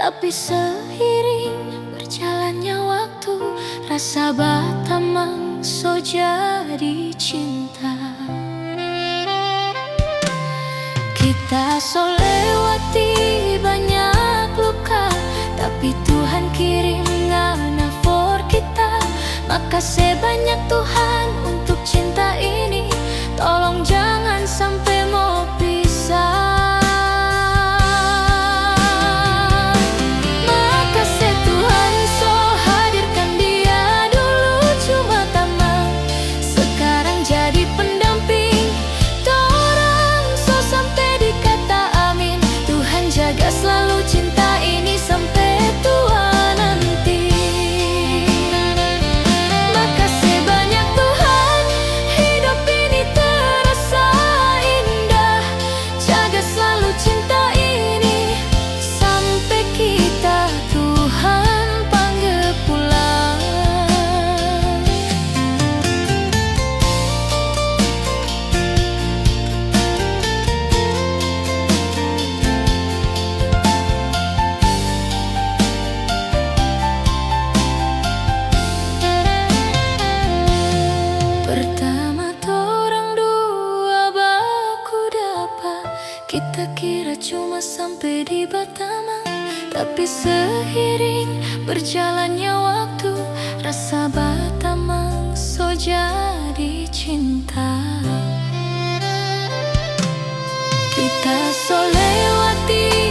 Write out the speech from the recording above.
Tapi seiring berjalannya waktu, rasa batamang so jadi cinta. Kita so lewati banyak luka, tapi Tuhan kirim ngana for kita. Makasih banyak Tuhan untuk cinta ini, tolong jangan sampai mau pisah. Selalu cinta ini sampai tua nanti. Makasih banyak Tuhan, hidup ini terasa indah. Jaga selalu cinta ini sampai kita Tuhan panggil pulang. Pertama torang dua baku dapat, kita kira cuma sampai di Batamang. Tapi seiring berjalannya waktu, rasa Batamang so jadi cinta. Kita so lewati